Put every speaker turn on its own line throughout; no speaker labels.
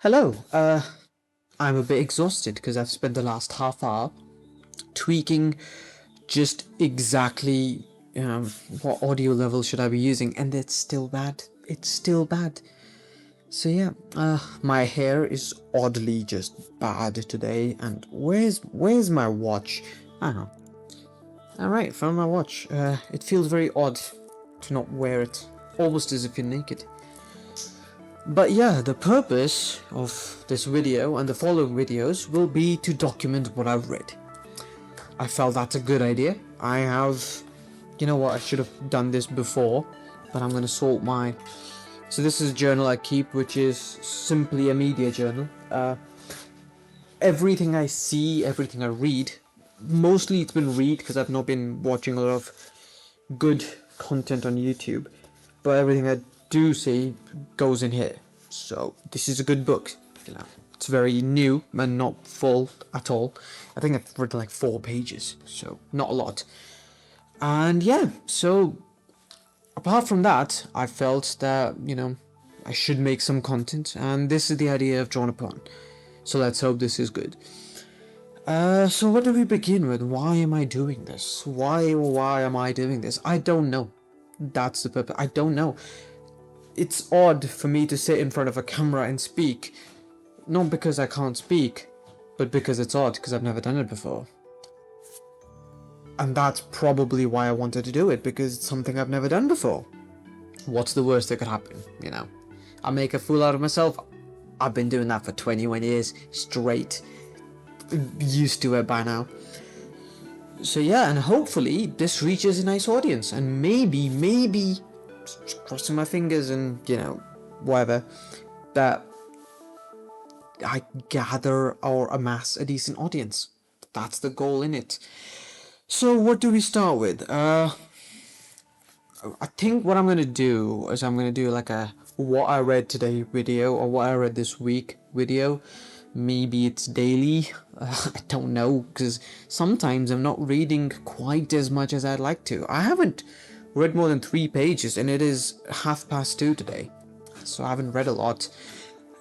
Hello. I'm a bit exhausted because I've spent the last half hour tweaking just exactly what audio level should I be using, and it's still bad. It's still bad. So yeah, my hair is oddly just bad today. And where's my watch? I don't know. All right, found my watch. It feels very odd to not wear it, almost as if you're naked. But yeah, the purpose of this video and the following videos will be to document what I've read. I felt that's a good idea. You know what, I should have done this before, but I'm gonna sort my... So this is a journal I keep, which is simply a media journal. Everything I see, everything I read, mostly it's been read because I've not been watching a lot of good content on YouTube, but everything I do see goes in here. So this is a good book, it's very new and not full at all. I think I've read like 4 pages, so not a lot. And yeah, so apart from that, I felt that I should make some content, and this is the idea I've drawn upon. So let's hope this is good. So where do we begin with? Why am I doing this? Why am I doing this? I don't know. That's the purpose. I don't know. It's odd for me to sit in front of a camera and speak. Not because I can't speak, but because it's odd, because I've never done it before. And that's probably why I wanted to do it, because it's something I've never done before. What's the worst that could happen, I make a fool out of myself. I've been doing that for 21 years straight. Used to it by now. So yeah, and hopefully this reaches a nice audience, and maybe crossing my fingers and whatever, that I gather or amass a decent audience. That's the goal in it. So what do we start with? I think what I'm gonna do is I'm gonna do like a what I read today video, or what I read this week video. Maybe it's daily. I don't know, because sometimes I'm not reading quite as much as I'd like to. I haven't read more than 3 pages, and it is 2:30 today, so I haven't read a lot.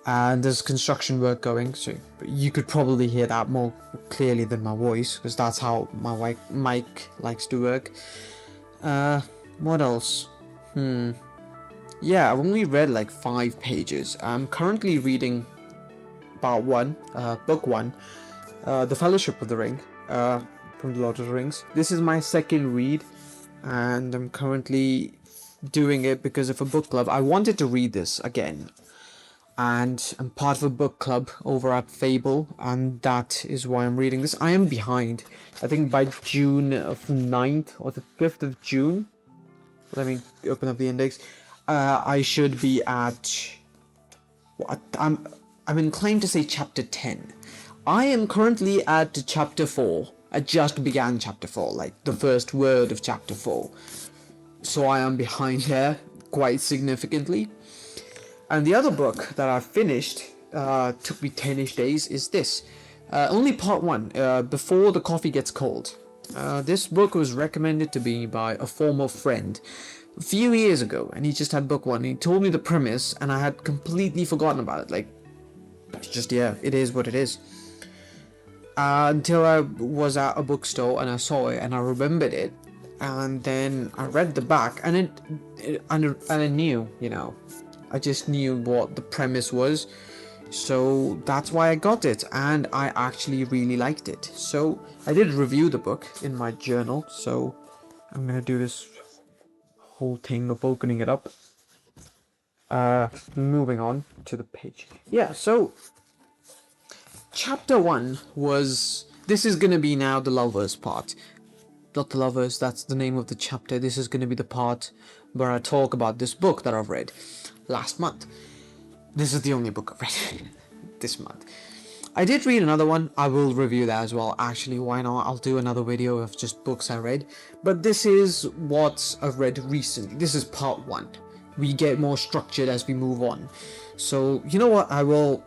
And there's construction work going, so you could probably hear that more clearly than my voice, because that's how my mic likes to work. What else? Yeah, I've only read like 5 pages. I'm currently reading part 1, book 1, The Fellowship of the Ring, from the Lord of the Rings. This is my second read, and I'm currently doing it because of a book club. I wanted to read this again, and I'm part of a book club over at Fable, and that is why I'm reading this. I am behind. I think by June of 9th or the 5th of June, let me open up the index, I should be at... I'm inclined to say chapter 10. I am currently at chapter 4. I just began chapter 4, like the first word of chapter 4. So I am behind here quite significantly. And the other book that I finished, took me 10-ish days, is this. Only part 1, Before the Coffee Gets Cold. This book was recommended to me by a former friend a few years ago, and he just had book 1. He told me the premise, and I had completely forgotten about it. Like, it's just, yeah, it is what it is. Until I was at a bookstore and I saw it and I remembered it, and then I read the back, and I knew, I just knew what the premise was, so that's why I got it, and I actually really liked it. So I did review the book in my journal, so I'm gonna do this whole thing of opening it up. Moving on to the page. Yeah, so chapter 1 was... This is gonna be now the lovers part. Not the lovers, that's the name of the chapter. This is gonna be the part where I talk about this book that I've read last month. This is the only book I've read this month. I did read another one. I will review that as well. Actually, why not? I'll do another video of just books I read. But this is what I've read recently. This is part 1. We get more structured as we move on. So, you know what? I will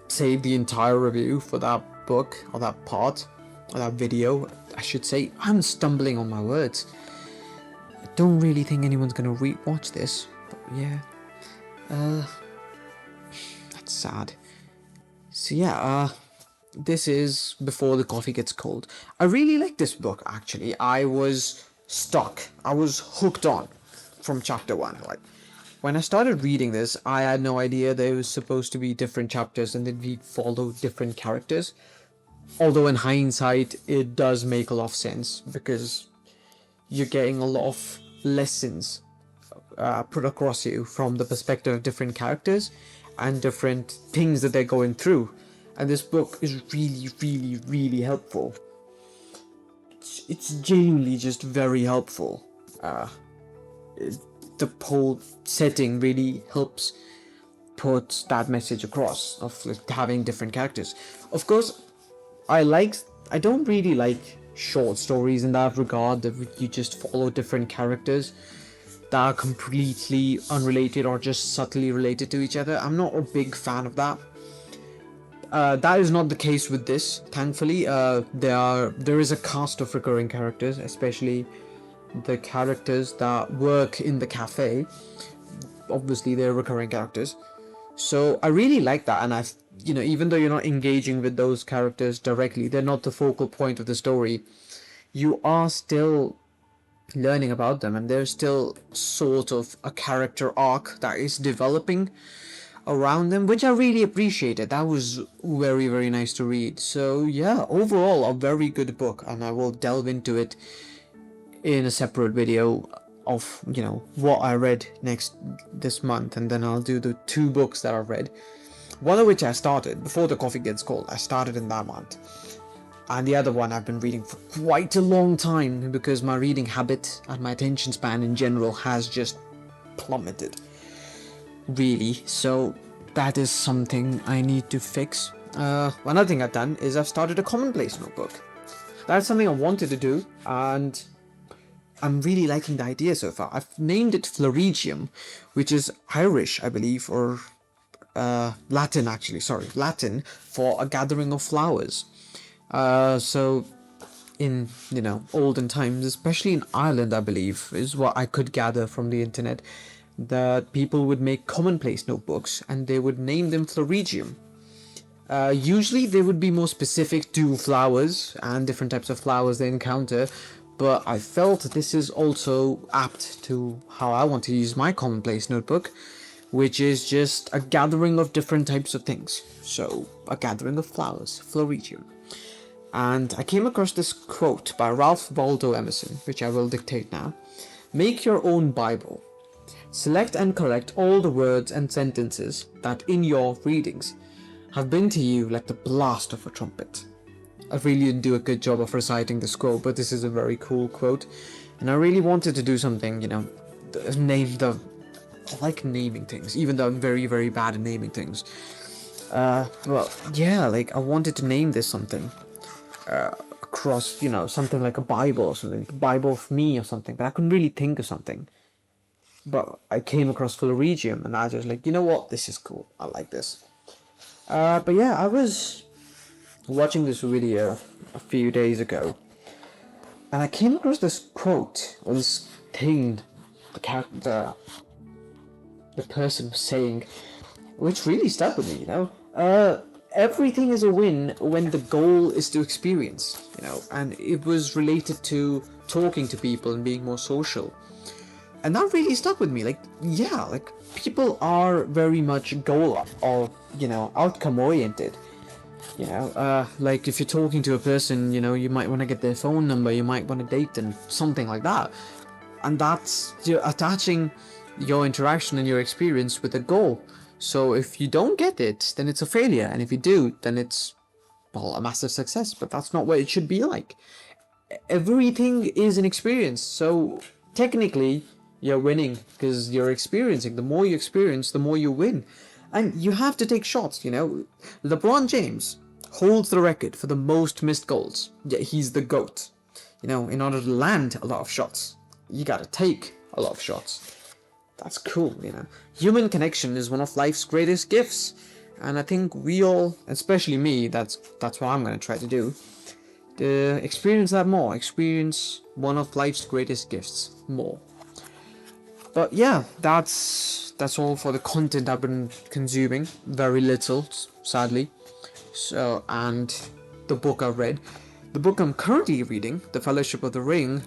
save the entire review for that book, or that part, or that video, I should say. I'm stumbling on my words. I don't really think anyone's gonna watch this, but yeah. That's sad. So yeah, this is Before the Coffee Gets Cold. I really like this book actually. I was stuck. I was hooked on from chapter one. Like when I started reading this, I had no idea there was supposed to be different chapters and then we follow different characters. Although in hindsight, it does make a lot of sense because you're getting a lot of lessons put across you from the perspective of different characters and different things that they're going through. And this book is really, really, really helpful. It's genuinely just very helpful. The whole setting really helps put that message across of like having different characters. Of course, I don't really like short stories in that regard that you just follow different characters that are completely unrelated or just subtly related to each other. I'm not a big fan of that. That is not the case with this. Thankfully, there is a cast of recurring characters, especially the characters that work in the cafe. Obviously, they're recurring characters. So I really like that, and even though you're not engaging with those characters directly, they're not the focal point of the story. You are still learning about them, and there's still sort of a character arc that is developing around them, which I really appreciated. That was very, very nice to read. So yeah, overall a very good book, and I will delve into it in a separate video of what I read this month, and then I'll do the 2 books that I've read, one of which I started Before the Coffee Gets Cold. I started in that month, and the other one I've been reading for quite a long time because my reading habit and my attention span in general has just plummeted, really. So that is something I need to fix. Another thing I've done is I've started a commonplace notebook. That's something I wanted to do, and I'm really liking the idea so far. I've named it Florigium, which is Irish, I believe, or Latin actually, Latin for a gathering of flowers. So in, olden times, especially in Ireland, I believe, is what I could gather from the internet, that people would make commonplace notebooks and they would name them Florigium. Usually they would be more specific to flowers and different types of flowers they encounter, but I felt this is also apt to how I want to use my commonplace notebook, which is just a gathering of different types of things. So, a gathering of flowers, Florigium. And I came across this quote by Ralph Waldo Emerson, which I will dictate now. Make your own Bible. Select and correct all the words and sentences that in your readings have been to you like the blast of a trumpet. I really didn't do a good job of reciting this quote, but this is a very cool quote. And I really wanted to do something, I like naming things, even though I'm very, very bad at naming things. I wanted to name this something. Across, something like a Bible or something, the Bible of me or something, but I couldn't really think of something. But I came across Florigium, and I was just like, you know what, this is cool, I like this. But yeah, I was watching this video a few days ago, and I came across this quote, or this thing the person was saying, which really stuck with me, everything is a win when the goal is to experience, and it was related to talking to people and being more social. And that really stuck with me. People are very much goal or, outcome oriented. If you're talking to a person, you might want to get their phone number, you might want to date them, something like that. And that's, you're attaching your interaction and your experience with a goal. So if you don't get it, then it's a failure. And if you do, then it's, a massive success. But that's not what it should be like. Everything is an experience. So technically, you're winning because you're experiencing. The more you experience, the more you win. And you have to take shots, LeBron James holds the record for the most missed goals. Yeah, he's the GOAT. In order to land a lot of shots, you gotta take a lot of shots. That's cool, Human connection is one of life's greatest gifts. And I think we all, especially me, that's what I'm gonna try to do. Experience that more. Experience one of life's greatest gifts more. But yeah, that's all for the content I've been consuming. Very little, sadly. So, and the book I read, the book I'm currently reading, The Fellowship of the Ring,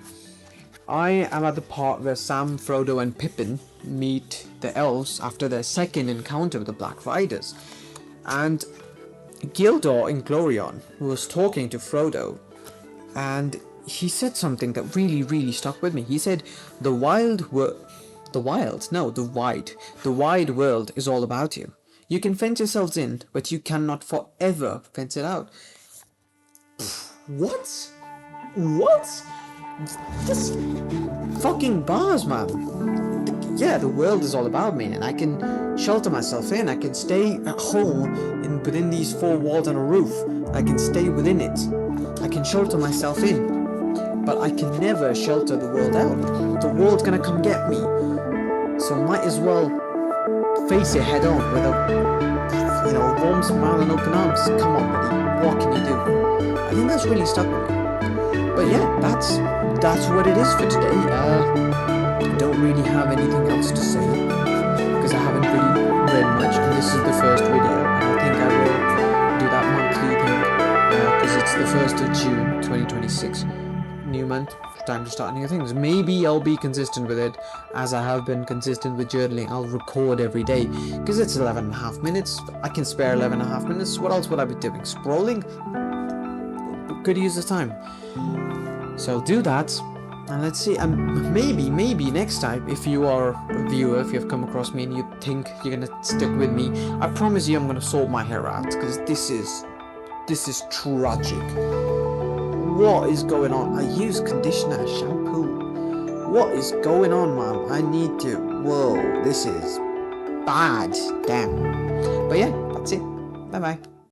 I am at the part where Sam, Frodo, and Pippin meet the elves after their second encounter with the Black Riders. And Gildor in Glorion was talking to Frodo, and he said something that really stuck with me. He said, the wide world is all about you. You can fence yourselves in, but you cannot forever fence it out. What? Just fucking bars, man. Yeah, the world is all about me, and I can shelter myself in. I can stay at home within these four walls and a roof. I can stay within it. I can shelter myself in, but I can never shelter the world out. The world's gonna come get me, so might as well face it head on with a warm smile and open arms. Come on, buddy, what can you do? I think that's really stuck with me. But yeah, that's what it is for today. I don't really have anything else to say because I haven't really read much, and this is the first video, and I think I will do that monthly thing because it's the 1st of June 2026. New month, time to start new things. Maybe I'll be consistent with it as I have been consistent with journaling. I'll record every day because it's 11.5 minutes. I can spare 11.5 minutes. What else would I be doing? Scrolling? Could use the time. So do that, and let's see. And maybe next time, if you are a viewer, if you've come across me and you think you're gonna stick with me, I promise you I'm gonna sort my hair out because this is tragic. What is going on? I use conditioner, shampoo. What is going on, man? I need to. Whoa, this is bad. Damn. But yeah, that's it. Bye bye.